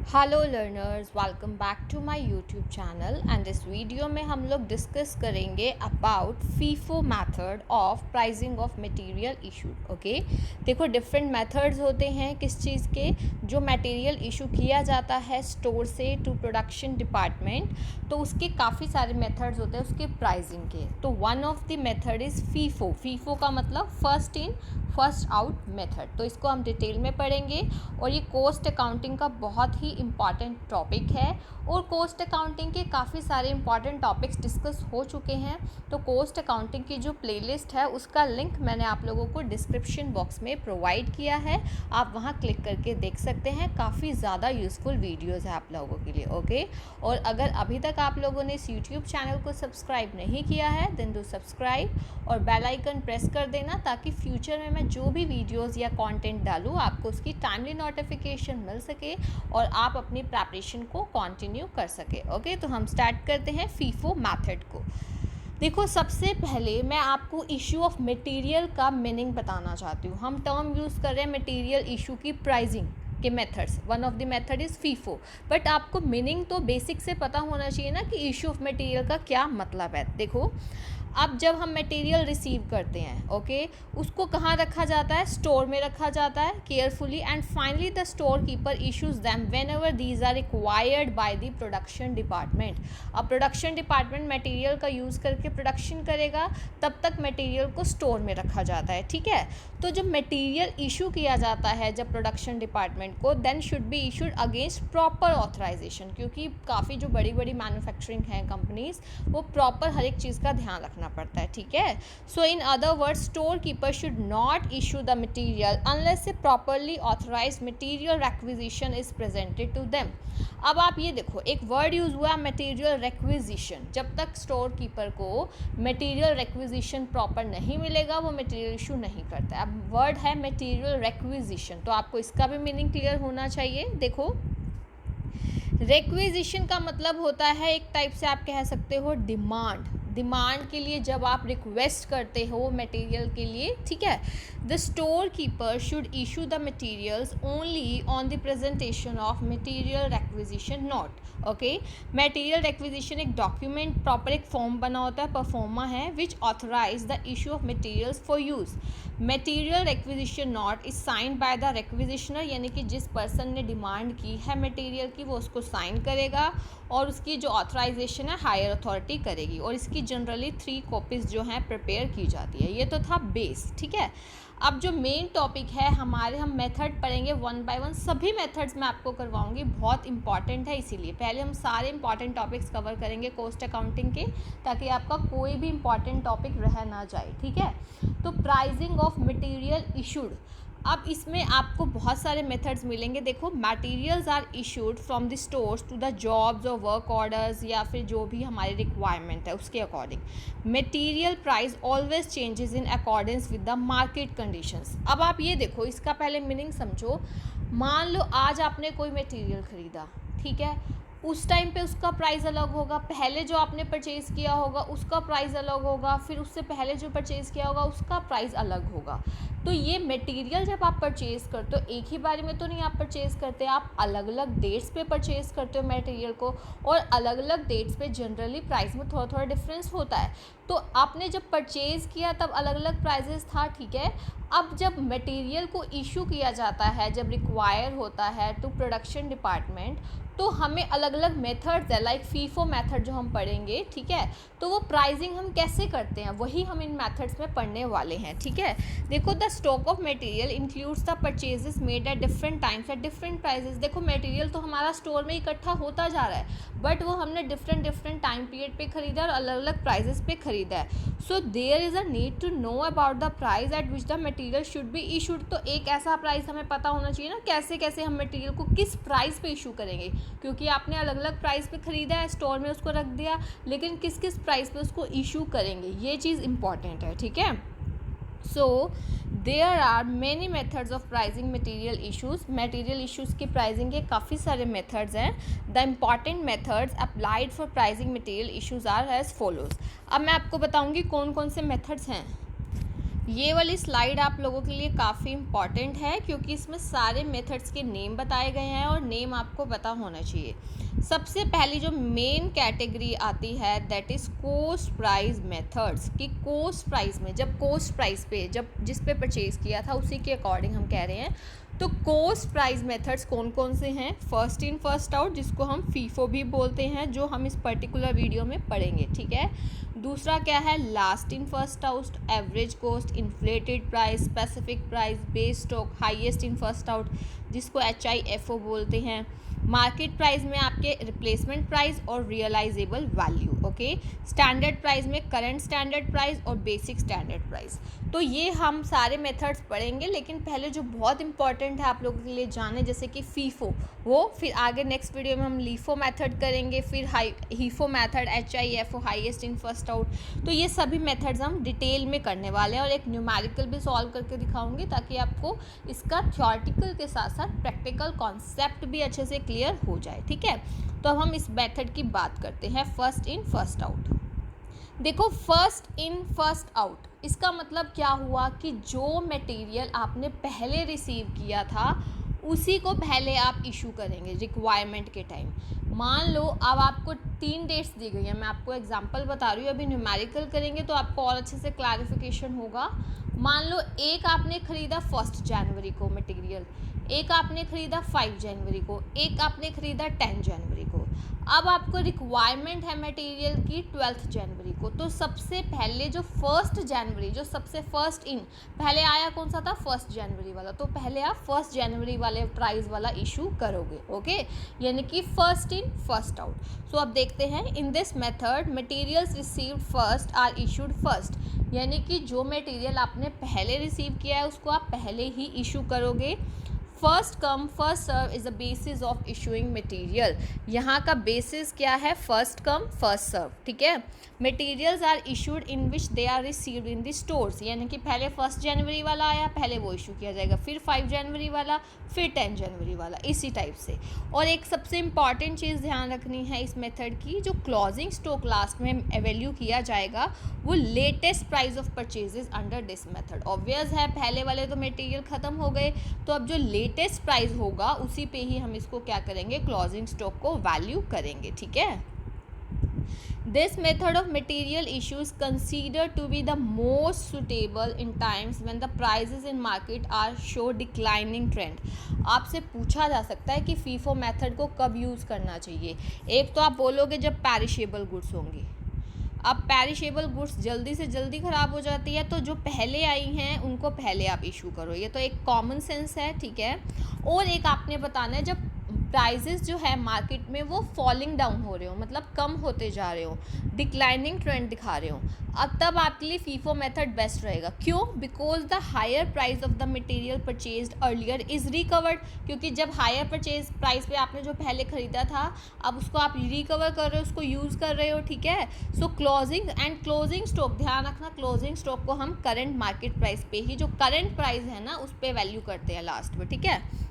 Hello learners, welcome back to my YouTube channel and इस video में हम लोग डिस्कस करेंगे about FIFO method of pricing of material issued. Okay, देखो different methods होते हैं किस चीज़ के, जो मटेरियल इशू किया जाता है स्टोर से टू प्रोडक्शन डिपार्टमेंट, तो उसके काफ़ी सारे मेथड्स होते हैं उसके प्राइसिंग के। तो one of the method is FIFO. FIFO का मतलब first in first out method. तो इसको हम डिटेल में पढ़ेंगे और ये कॉस्ट अकाउंटिंग का बहुत ही इम्पॉर्टेंट टॉपिक है और कॉस्ट अकाउंटिंग के काफ़ी सारे इम्पॉर्टेंट टॉपिक्स डिस्कस हो चुके हैं। तो कॉस्ट अकाउंटिंग की जो प्लेलिस्ट है उसका लिंक मैंने आप लोगों को डिस्क्रिप्शन बॉक्स में प्रोवाइड किया है, आप वहाँ क्लिक करके देख सकते हैं। काफ़ी ज़्यादा यूज़फुल वीडियोज़ है आप लोगों के लिए। ओके, और अगर अभी तक आप लोगों ने इस यूट्यूब चैनल को सब्सक्राइब नहीं किया है देन डू सब्सक्राइब और बेल आइकन प्रेस कर देना, ताकि फ्यूचर में मैं जो भी वीडियोस या कंटेंट डालूँ आपको उसकी टाइमली नोटिफिकेशन मिल सके और आप अपनी प्रिपरेशन को कंटिन्यू कर सके। ओके, तो हम स्टार्ट करते हैं फीफो मेथड को। देखो, सबसे पहले मैं आपको इशू ऑफ मटेरियल का मीनिंग बताना चाहती हूँ। हम टर्म यूज़ कर रहे हैं मटेरियल इशू की प्राइसिंग के methods. One of the method is FIFO, but आपको मीनिंग तो बेसिक से पता होना चाहिए ना कि इशू ऑफ मटेरियल का क्या मतलब है। देखो, अब जब हम मटेरियल रिसीव करते हैं, ओके, उसको कहाँ रखा जाता है? स्टोर में रखा जाता है carefully, and finally the store keeper issues them whenever these are required by the production department. अब प्रोडक्शन डिपार्टमेंट मटेरियल का यूज़ करके प्रोडक्शन करेगा, तब तक मटेरियल को स्टोर में रखा जाता है। ठीक है, तो जब मटेरियल इशू किया जाता है जब प्रोडक्शन डिपार्टमेंट को, then should be issued against proper authorisation, क्योंकि काफ़ी जो बड़ी बड़ी मैन्युफैक्चरिंग हैं कंपनीज, वो प्रॉपर हर एक चीज़ का ध्यान रखना पड़ता है। ठीक है, so in other word store keeper should not issue the material unless a properly authorise material requisition is presented to them. अब आप ये देखो, एक वर्ड यूज़ हुआ मटेरियल रिक्विजिशन। जब तक स्टोर कीपर को मटेरियल रिक्विजिशन प्रॉपर नहीं मिलेगा वो मटेरियल इशू नहीं करता है। अब वर्ड है मटेरियल रिक्विजिशन, तो आपको इसका भी मीनिंग क्लियर होना चाहिए। देखो, रिक्विजिशन का मतलब होता है एक टाइप से आप कह सकते हो डिमांड। डिमांड के लिए जब आप रिक्वेस्ट करते हो मटेरियल के लिए, ठीक है, the store keeper should issue the materials only on the presentation of material requisition note. Okay, material requisition एक डॉक्यूमेंट, प्रॉपर एक फॉर्म बना होता है, परफॉर्मा है, which authorise the issue of materials for use. Material requisition note is signed by the requisitioner, यानी कि जिस person ने डिमांड की है मटेरियल की वो उसको साइन करेगा और उसकी जो ऑथराइजेशन है हायर अथॉरिटी करेगी, और इसकी जनरली 3 कॉपीज़ जो हैं प्रिपेयर की जाती है। ये तो था बेस। ठीक है, अब जो मेन टॉपिक है हमारे, हम मेथड पढ़ेंगे वन बाय वन। सभी मेथड्स मैं आपको करवाऊंगी, बहुत इंपॉर्टेंट है, इसीलिए पहले हम सारे इंपॉर्टेंट टॉपिक्स कवर करेंगे कॉस्ट अकाउंटिंग के, ताकि आपका कोई भी इंपॉर्टेंट टॉपिक रह ना जाए। ठीक है, तो प्राइसिंग ऑफ मटेरियल इशूड, अब इसमें आपको बहुत सारे मेथड्स मिलेंगे। देखो, materials are issued from the stores to the jobs और वर्क ऑर्डर्स, या फिर जो भी हमारी रिक्वायरमेंट है उसके according. Material price always changes in accordance with the market conditions. अब आप ये देखो, इसका पहले मीनिंग समझो। मान लो आज आपने कोई मटेरियल ख़रीदा, ठीक है, उस टाइम पे उसका प्राइस अलग होगा, पहले जो आपने परचेज़ किया होगा उसका प्राइस अलग होगा, फिर उससे पहले जो परचेज़ किया होगा उसका प्राइस अलग होगा। तो ये मटेरियल जब आप परचेज़ करते हो, एक ही बारे में तो नहीं आप परचेज़ करते, आप अलग अलग डेट्स पे परचेज़ करते हो मटेरियल को, और अलग अलग डेट्स पे जनरली प्राइस में थोड़ा थोड़ा डिफरेंस होता है। तो आपने जब परचेज़ किया तब अलग अलग प्राइजेस था, ठीक है। अब जब मटेरियल को इशू किया जाता है, जब रिक्वायर होता है टू प्रोडक्शन डिपार्टमेंट, तो हमें अलग अलग मेथड्स है, लाइक फीफो मेथड जो हम पढ़ेंगे, ठीक है। तो वो प्राइसिंग हम कैसे करते हैं वही हम इन मेथड्स में पढ़ने वाले हैं। ठीक है, देखो, the stock of material includes the purchases made at different times at different prices. देखो, मटेरियल तो हमारा स्टोर में इकट्ठा होता जा रहा है, बट वो हमने डिफरेंट डिफरेंट टाइम पीरियड पे खरीदा और अलग अलग प्राइजेस पे खरीदा है। So there is a need to know about the price at which the material should be issued. तो एक ऐसा प्राइस हमें पता होना चाहिए ना, कैसे कैसे हम मटेरियल को किस प्राइस पे इशू करेंगे, क्योंकि आपने अलग अलग प्राइस पे ख़रीदा है, स्टोर में उसको रख दिया, लेकिन किस किस प्राइस पे उसको इशू करेंगे, ये चीज़ इंपॉर्टेंट है। ठीक है, so there are many methods of pricing material issues. Material issues की प्राइसिंग के काफ़ी सारे मेथड्स हैं। The important methods applied for pricing material issues are as follows. अब मैं आपको बताऊंगी कौन कौन से मेथड्स हैं। ये वाली स्लाइड आप लोगों के लिए काफ़ी इम्पॉर्टेंट है क्योंकि इसमें सारे मेथड्स के नेम बताए गए हैं और नेम आपको पता होना चाहिए। सबसे पहली जो मेन कैटेगरी आती है that is cost price methods, कि कॉस्ट प्राइस में जब कॉस्ट प्राइस पे जब जिस पे परचेज़ किया था उसी के अकॉर्डिंग हम कह रहे हैं। तो कॉस्ट प्राइस मेथड्स कौन कौन से हैं? फर्स्ट इन फर्स्ट आउट, जिसको हम फीफो भी बोलते हैं, जो हम इस पर्टिकुलर वीडियो में पढ़ेंगे, ठीक है। दूसरा क्या है? Last in first out, average cost, inflated price, specific price, base stock, highest in first out, जिसको HIFO बोलते हैं। मार्केट प्राइस में आपके रिप्लेसमेंट प्राइस और realisable value, okay. Standard price में करंट स्टैंडर्ड प्राइस और बेसिक स्टैंडर्ड प्राइस। तो ये हम सारे मेथड्स पढ़ेंगे, लेकिन पहले जो बहुत इंपॉर्टेंट है आप लोगों के लिए जाने, जैसे कि फीफो, वो फिर आगे नेक्स्ट वीडियो में हम लीफो मेथड करेंगे, फिर HIFO method, HIFO, highest in first out. तो ये सभी मेथड्स हम डिटेल में करने वाले हैं और एक न्यूमेरिकल भी सॉल्व करके दिखाऊंगी ताकि आपको इसका थ्योरेटिकल के साथ साथ प्रैक्टिकल कॉन्सेप्ट भी अच्छे से क्लियर हो जाए, ठीक है। तो अब हम इस मेथड की बात करते हैं, फर्स्ट इन फर्स्ट आउट। देखो, फर्स्ट इन फर्स्ट आउट इसका मतलब क्या हुआ कि जो मटेरियल आपने पहले रिसीव किया था उसी को पहले आप इशू करेंगे रिक्वायरमेंट के टाइम। मान लो अब आपको 3 डेट्स दी गई हैं, मैं आपको एग्जांपल बता रही हूँ, अभी न्यूमेरिकल करेंगे तो आपको और अच्छे से क्लैरिफिकेशन होगा। मान लो एक आपने ख़रीदा 1 जनवरी को मटेरियल, एक आपने ख़रीदा 5 जनवरी को, एक आपने ख़रीदा 10 जनवरी को। अब आपको रिक्वायरमेंट है मटेरियल की 12 जनवरी को। तो सबसे पहले जो 1 जनवरी, जो सबसे फर्स्ट इन पहले आया कौन सा था? 1 जनवरी वाला। तो पहले आप 1 जनवरी वाले प्राइस वाला इशू करोगे, ओके, यानी कि first in first out. So अब देखते हैं, in this method materials received first are issued first, यानी कि जो मटेरियल आपने पहले रिसीव किया है उसको आप पहले ही इशू करोगे। First come first serve is the basis of issuing material. यहाँ का बेसिस क्या है? फर्स्ट कम फर्स्ट सर्व, ठीक है। Materials are issued in which they are received in the stores, यानी कि पहले 1 जनवरी वाला आया, पहले वो इशू किया जाएगा, फिर 5 जनवरी वाला, फिर 10 जनवरी वाला, इसी टाइप से। और एक सबसे इम्पॉर्टेंट चीज़ ध्यान रखनी है इस मेथड की, जो क्लोजिंग स्टॉक लास्ट में वैल्यू किया जाएगा वो latest price of purchases under this method. Obvious है, पहले वाले तो मटेरियल ख़त्म हो गए, तो अब जो लेटेस्ट प्राइस होगा उसी पे ही हम इसको क्या करेंगे? क्लोजिंग स्टॉक को वैल्यू करेंगे, ठीक है। This method of material issue is considered to be the most suitable in times when the prices in market are show declining trend। आपसे पूछा जा सकता है कि फीफो मेथड को कब यूज़ करना चाहिए। एक तो आप बोलोगे जब पेरिशेबल गुड्स होंगी। अब पेरिशेबल गुड्स जल्दी से जल्दी ख़राब हो जाती है, तो जो पहले आई हैं उनको पहले आप इशू करो, ये तो एक कॉमन सेंस है, ठीक है। और एक आपने बताना है जब प्राइजेस जो है मार्केट में वो फॉलिंग डाउन हो रहे हो, मतलब कम होते जा रहे हो, डिक्लाइनिंग ट्रेंड दिखा रहे हो, अब तब आपके लिए फीफो मेथड बेस्ट रहेगा। क्यों? Because the higher price of the material purchased earlier is recovered, क्योंकि जब हायर परचेज प्राइस पे आपने जो पहले ख़रीदा था अब उसको आप रिकवर कर रहे हो, उसको यूज़ कर रहे हो, ठीक है। सो क्लोजिंग एंड क्लोजिंग स्टॉक, ध्यान रखना, क्लोजिंग स्टॉक को हम करंट मार्केट प्राइस पे ही, जो करंट प्राइस है ना उस पर वैल्यू करते हैं लास्ट में, ठीक है।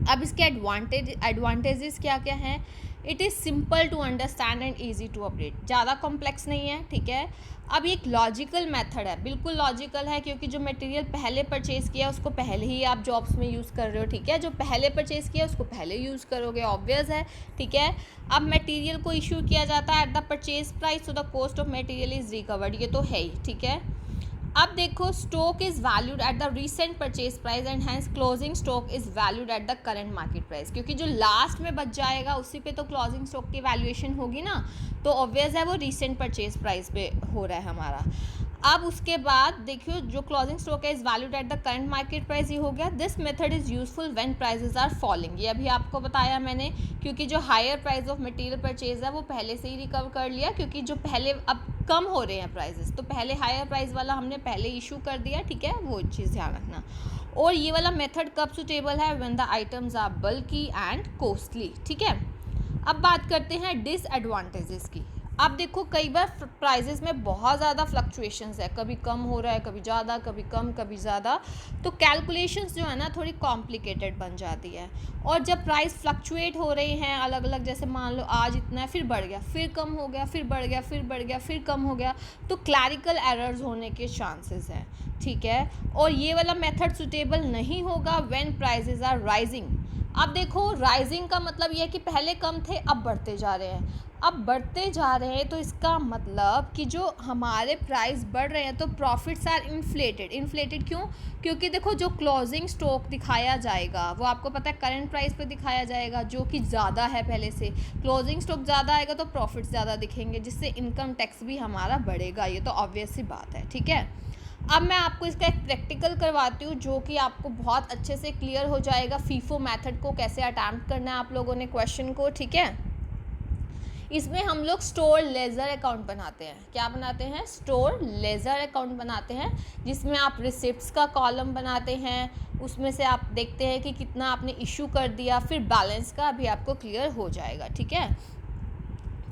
अब इसके एडवांटेजेस क्या क्या हैं? It is simple to understand and easy to operate, ज़्यादा कॉम्प्लेक्स नहीं है, ठीक है। अब ये एक लॉजिकल मेथड है, बिल्कुल लॉजिकल है, क्योंकि जो मटेरियल पहले परचेज़ किया उसको पहले ही आप जॉब्स में यूज़ कर रहे हो, ठीक है। जो पहले परचेज़ किया उसको पहले यूज़ करोगे, ऑब्वियस है, ठीक है। अब मटेरियल को इशू किया जाता है एट द परचेज प्राइस, तो the cost of material is recovered, ये तो है ही, ठीक है। अब देखो, stock is valued at the recent purchase price and hence closing stock is valued at the current market price, क्योंकि जो लास्ट में बच जाएगा उसी पे तो क्लोजिंग स्टॉक की वैल्यूएशन होगी ना, तो ऑब्वियस है वो रीसेंट परचेज प्राइस पे हो रहा है हमारा। अब उसके बाद देखियो, जो क्लोजिंग स्टॉक है is valued at the current market price, ये हो गया। This method is useful when prices are falling, ये अभी आपको बताया मैंने, क्योंकि जो higher price of material purchase है वो पहले से ही रिकवर कर लिया, क्योंकि जो पहले अब कम हो रहे हैं प्राइसेस, तो पहले हायर प्राइस वाला हमने पहले इशू कर दिया, ठीक है, वो चीज़ ध्यान रखना। और ये वाला मेथड कब सुटेबल है? When the items are bulky and costly, ठीक है। अब बात करते हैं डिसएडवांटेजेस की। अब देखो कई बार प्राइजेस में बहुत ज़्यादा फ्लक्चुएशंस है, कभी कम हो रहा है, कभी ज़्यादा, कभी कम, कभी ज़्यादा, तो कैलकुलेशंस जो है ना थोड़ी कॉम्प्लिकेटेड बन जाती है। और जब प्राइस फ्लक्चुएट हो रही हैं अलग अलग, जैसे मान लो आज इतना है, फिर बढ़ गया, फिर कम हो गया, फिर बढ़ गया, फिर बढ़ गया, फिर कम हो गया, तो क्लैरिकल एरर्स होने के चांसेस हैं, ठीक है। और ये वाला मेथड सुटेबल नहीं होगा व्हेन प्राइजेस आर राइजिंग। अब देखो राइजिंग का मतलब ये है कि पहले कम थे अब बढ़ते जा रहे हैं, अब बढ़ते जा रहे हैं, तो इसका मतलब कि जो हमारे प्राइस बढ़ रहे हैं तो प्रॉफिट्स आर इन्फ्लेटेड। इन्फ्लेटेड क्यों? क्योंकि देखो जो क्लोजिंग स्टॉक दिखाया जाएगा वो आपको पता है करंट प्राइस पे दिखाया जाएगा, जो कि ज़्यादा है पहले से। क्लोजिंग स्टॉक ज़्यादा आएगा तो प्रॉफिट्स ज़्यादा दिखेंगे, जिससे इनकम टैक्स भी हमारा बढ़ेगा, ये तो ऑब्वियस सी बात है, ठीक है। अब मैं आपको इसका एक प्रैक्टिकल करवाती हूँ जो कि आपको बहुत अच्छे से क्लियर हो जाएगा, फीफो मेथड को कैसे अटैम्प्ट करना है आप लोगों ने क्वेश्चन को, ठीक है। इसमें हम लोग स्टोर लेजर अकाउंट बनाते हैं। क्या बनाते हैं? स्टोर लेजर अकाउंट बनाते हैं, जिसमें आप रिसिप्ट्स का कॉलम बनाते हैं, उसमें से आप देखते हैं कि कितना आपने इशू कर दिया, फिर बैलेंस का भी आपको क्लियर हो जाएगा, ठीक है।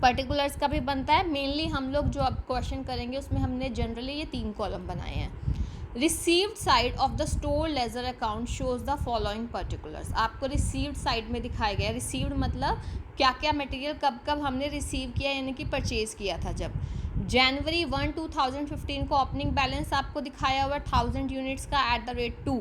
पर्टिकुलर्स का भी बनता है। मेनली हम लोग जो अब क्वेश्चन करेंगे उसमें हमने जनरली ये 3 कॉलम बनाए हैं। Received side of the store ledger account shows the following particulars. आपको रिसीव्ड साइड में दिखाया गया। रिसीव्ड मतलब क्या क्या मटेरियल कब कब हमने रिसीव किया, यानी कि परचेज़ किया था। जब जनवरी 1 2015 को ओपनिंग बैलेंस आपको दिखाया हुआ 1000 यूनिट्स का एट द रेट 2,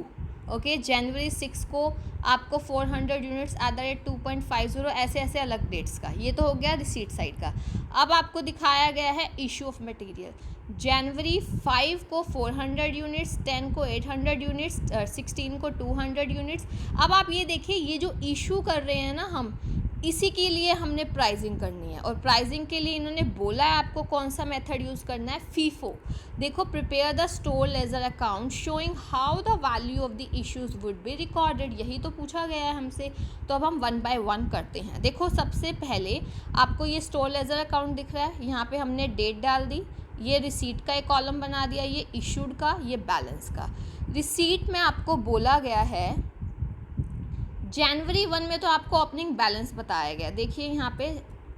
ओके। जनवरी 6 को आपको 400 यूनिट्स एट द रेट 2.50, ऐसे ऐसे अलग डेट्स का। ये तो हो गया रिसीट साइड का। अब आपको दिखाया गया है इशू ऑफ मटेरियल। जनवरी 5 को 400 यूनिट्स, 10 को 800 यूनिट्स, 16 को 200 यूनिट्स। अब आप ये देखिए, ये जो इशू कर रहे हैं ना हम, इसी के लिए हमने प्राइसिंग करनी है, और प्राइसिंग के लिए इन्होंने बोला है आपको कौन सा मेथड यूज़ करना है, फीफो। देखो, prepare the store ledger account showing how the value of the issues would be recorded. यही तो पूछा गया है हमसे, तो अब हम 1 बाय 1 करते हैं। देखो, सबसे पहले आपको ये स्टोर लेजर अकाउंट दिख रहा है, यहाँ पे हमने डेट डाल दी, ये रिसीट का एक कॉलम बना दिया, ये इशूड का, ये बैलेंस का। रिसीट में आपको बोला गया है जनवरी 1 में तो आपको ओपनिंग बैलेंस बताया गया। देखिए यहाँ पे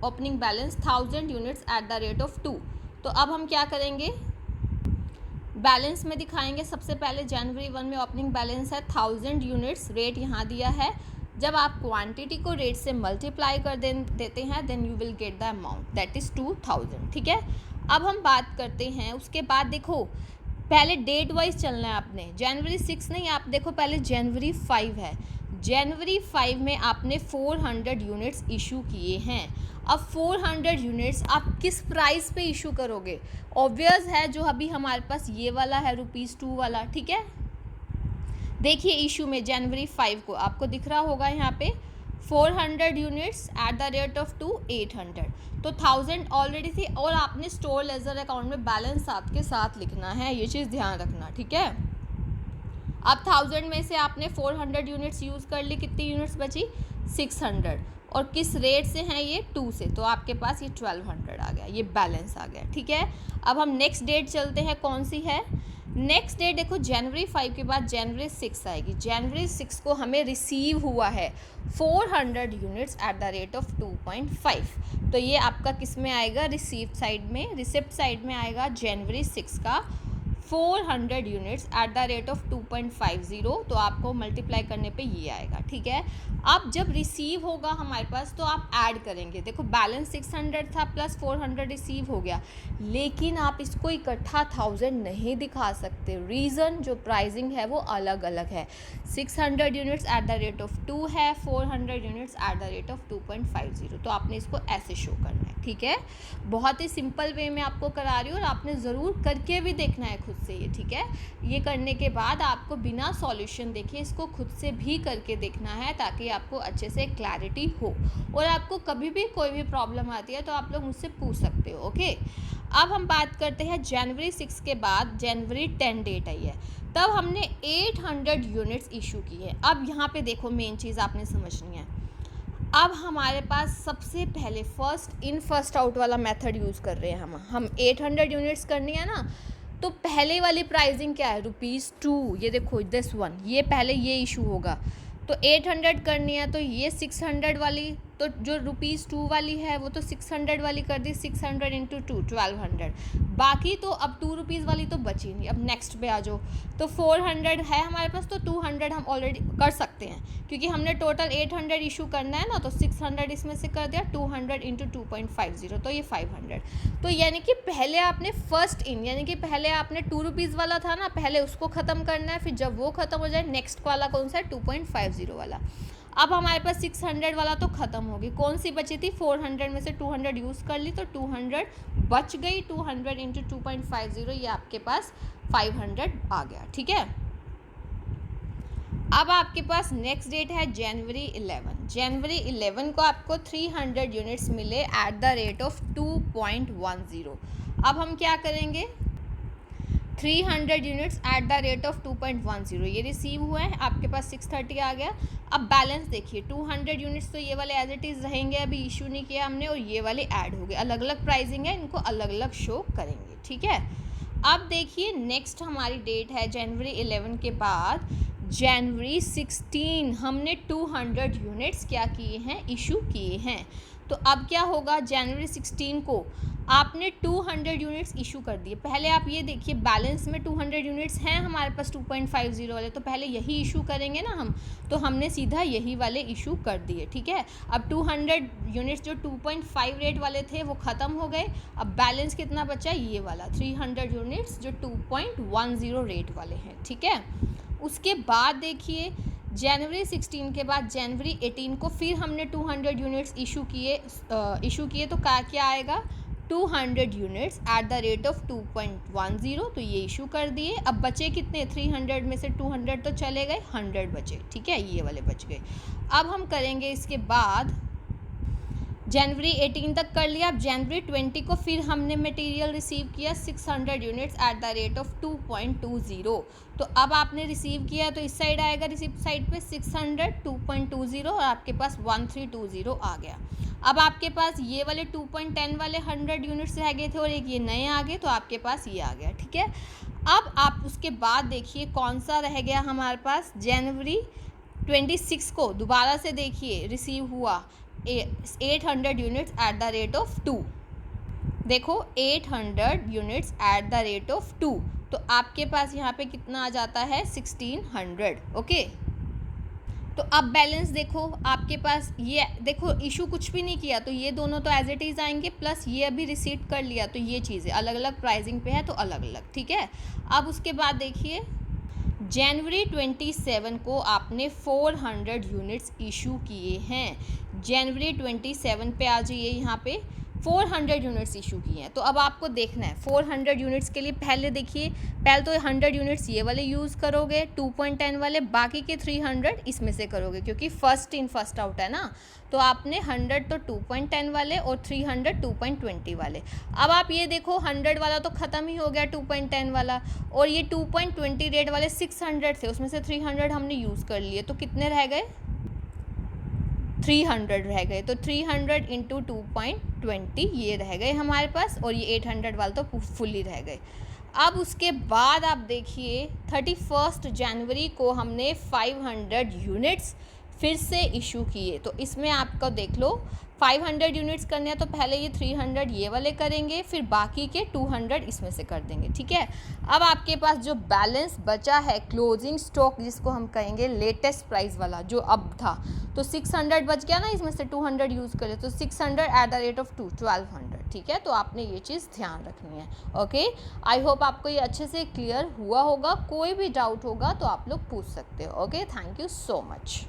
opening balance 1000 units at the rate of 2। तो अब हम क्या करेंगे, बैलेंस में दिखाएंगे। सबसे पहले जनवरी 1 में ओपनिंग बैलेंस है 1000 यूनिट्स, रेट यहाँ दिया है। जब आप क्वांटिटी को रेट से मल्टीप्लाई कर देते हैं, then you will get the amount, that is 2000, ठीक है। अब हम बात करते हैं उसके बाद। देखो, पहले डेट वाइज चलना है आपने। जनवरी 6 नहीं, आप देखो पहले जनवरी 5 है। जनवरी 5 में आपने 400 यूनिट्स इशू किए हैं। अब 400 यूनिट्स आप किस प्राइस पे इशू करोगे? ऑब्वियस है, जो अभी हमारे पास ये वाला है ₹2 वाला, ठीक है। देखिए इशू में जनवरी 5 को आपको दिख रहा होगा यहाँ पे 400 units at the rate of 2 800, तो 1000 ऑलरेडी थी, और आपने स्टोर लेजर अकाउंट में बैलेंस साथ के साथ लिखना है, ये चीज़ ध्यान रखना, ठीक है। अब 1000 में से आपने 400 यूनिट्स यूज़ कर ली, कितनी यूनिट्स बची? 600, और किस रेट से हैं ये? 2 से, तो आपके पास ये 1200 आ गया, ये बैलेंस आ गया, ठीक है। अब हम नेक्स्ट डेट चलते हैं, कौन सी है नेक्स्ट डेट? देखो, जनवरी 5 के बाद जनवरी 6 आएगी। जनवरी 6 को हमें रिसीव हुआ है 400 units at the rate of 2.5, तो ये आपका किस में आएगा? रिसीप्ट साइड में, रिसिप्ट साइड में आएगा जनवरी 6 का 400 units at the rate of 2.50, तो आपको मल्टीप्लाई करने पे ये आएगा, ठीक है। अब जब रिसीव होगा हमारे पास तो आप ऐड करेंगे। देखो, बैलेंस 600 था प्लस 400 रिसीव हो गया, लेकिन आप इसको इकट्ठा 1000 नहीं दिखा सकते। रीज़न, जो प्राइसिंग है वो अलग अलग है। 600 units at the rate of 2 है, 400 units at the rate of 2.50, तो आपने इसको ऐसे शो करना है, ठीक है। बहुत ही सिंपल वे में आपको करा रही हूँ, और आपने ज़रूर करके भी देखना है खुद से ये, ठीक है। ये करने के बाद आपको बिना सॉल्यूशन देखे इसको खुद से भी करके देखना है, ताकि आपको अच्छे से क्लैरिटी हो, और आपको कभी भी कोई भी प्रॉब्लम आती है तो आप लोग मुझसे पूछ सकते हो, ओके। अब हम बात करते हैं जनवरी 6 के बाद जनवरी 10 डेट आई है, तब हमने 800 यूनिट्स इशू की है। अब यहाँ पे देखो, मेन चीज़ आपने समझनी है। अब हमारे पास सबसे पहले फर्स्ट इन फर्स्ट आउट वाला मेथड यूज़ कर रहे हैं हम 800 यूनिट्स करनी है ना, तो पहले वाली प्राइसिंग क्या है? ₹2। ये देखो, दिस वन, ये पहले ये इशू होगा, तो 800 करनी है, तो ये 600 वाली तो जो ₹2 वाली है वो तो 600 वाली कर दी, 600 इंटू 2 1200। बाकी तो अब ₹2 वाली तो बची नहीं। अब नेक्स्ट पे आ जाओ, तो 400 है हमारे पास, तो 200 हम ऑलरेडी कर सकते हैं क्योंकि हमने टोटल 800 इशू करना है ना, तो 600 इसमें से कर दिया, 200 इंटू 2.50 तो ये 500। तो यानी कि पहले आपने फर्स्ट इन, यानी कि पहले आपने ₹2 वाला था ना, पहले उसको ख़त्म करना है, फिर जब वो ख़त्म हो जाए नेक्स्ट वाला कौन सा है, 2.50 वाला। अब हमारे पास 600 वाला तो ख़त्म होगी, कौन सी बची थी, 400 में से 200 यूज़ कर ली तो 200 बच गई, 200 इंटू 2.50 ये आपके पास 500 आ गया। ठीक है, अब आपके पास नेक्स्ट डेट है जनवरी 11। जनवरी 11 को आपको 300 यूनिट्स मिले एट द रेट ऑफ 2.10। अब हम क्या करेंगे, 300 units at the rate of 2.10 ये रिसीव हुए हैं, आपके पास 630 आ गया। अब बैलेंस देखिए, 200 यूनिट्स तो ये वाले एज इट इज़ रहेंगे, अभी इशू नहीं किया हमने, और ये वाले ऐड हो गए, अलग अलग प्राइसिंग है, इनको अलग अलग शो करेंगे। ठीक है, अब देखिए नेक्स्ट हमारी डेट है जनवरी 11 के बाद जनवरी 16, हमने 200 यूनिट्स क्या किए हैं, इशू किए हैं। तो अब क्या होगा, जनवरी 16 को आपने 200 यूनिट्स इशू कर दिए। पहले आप ये देखिए बैलेंस में 200 यूनिट्स हैं हमारे पास 2.50 वाले, तो पहले यही इशू करेंगे ना हम, तो हमने सीधा यही वाले इशू कर दिए। ठीक है, अब 200 यूनिट्स जो 2.5 रेट वाले थे वो ख़त्म हो गए, अब बैलेंस कितना बचा, ये वाला 300 यूनिट्स जो 2.10 रेट वाले हैं। ठीक है, उसके बाद देखिए जनवरी 16 के बाद जनवरी 18 को फिर हमने 200 यूनिट्स इशू किए तो क्या आएगा, 200 units at the rate of 2.10, तो ये इशू कर दिए। अब बचे कितने, 300 में से 200 तो चले गए, 100 बचे। ठीक है, ये वाले बच गए। अब हम करेंगे इसके बाद जनवरी 18 तक कर लिया। अब जनवरी 20 को फिर हमने मटेरियल रिसीव किया 600 units at the rate of 2.20। तो अब आपने रिसीव किया तो इस साइड आएगा, रिसिप्ट साइड पे 600 2.20 और आपके पास 1320 आ गया। अब आपके पास ये वाले 2.10 वाले 100 यूनिट्स रह गए थे और एक ये नए आ गए, तो आपके पास ये आ गया। ठीक है, अब आप उसके बाद देखिए कौन सा रह गया हमारे पास, जनवरी 26 को दोबारा से देखिए रिसीव हुआ 800 units at the rate of 2। देखो 800 units at the rate of 2, तो आपके पास यहाँ पे कितना आ जाता है, 1600। ओके, तो अब बैलेंस देखो आपके पास, ये देखो इशू कुछ भी नहीं किया तो ये दोनों तो एज इट इज़ आएंगे, प्लस ये अभी रिसीट कर लिया, तो ये चीज़ें अलग अलग प्राइसिंग पे है तो अलग अलग। ठीक है, अब उसके बाद देखिए जनवरी 27 को आपने 400 यूनिट्स इशू किए हैं। जनवरी 27 पे आ जाइए, यहाँ पे 400 यूनिट्स इशू किए हैं। तो अब आपको देखना है 400 यूनिट्स के लिए पहले देखिए, पहले तो 100 यूनिट्स ये वाले यूज़ करोगे 2.10 वाले, बाकी के 300 इसमें से करोगे क्योंकि फर्स्ट इन फर्स्ट आउट है ना, तो आपने 100 तो 2.10 वाले और 300 2.20 वाले। अब आप ये देखो 100 वाला तो ख़त्म ही हो गया 2.10 वाला, और ये 2.20 रेट वाले 600 थे, उसमें से 300 हमने यूज़ कर लिए, तो कितने रह गए, 300 रह गए। तो 300 इंटू 2.20 ये रह गए हमारे पास, और ये 800 वाले तो फुल्ली रह गए। अब उसके बाद आप देखिए 31 जनवरी को हमने 500 यूनिट्स फिर से इशू किए, तो इसमें आपको देख लो 500 यूनिट्स करने हैं तो पहले ये 300 ये वाले करेंगे, फिर बाकी के 200 इसमें से कर देंगे। ठीक है, अब आपके पास जो बैलेंस बचा है क्लोजिंग स्टॉक, जिसको हम कहेंगे लेटेस्ट प्राइस वाला जो अब था, तो 600 बच गया ना, इसमें से 200 यूज़ करें तो 600 एट द रेट ऑफ 1200। ठीक है, तो आपने ये चीज़ ध्यान रखनी है। ओके, आई होप आपको ये अच्छे से क्लियर हुआ होगा, कोई भी डाउट होगा तो आप लोग पूछ सकते हो। Okay, thank you so much.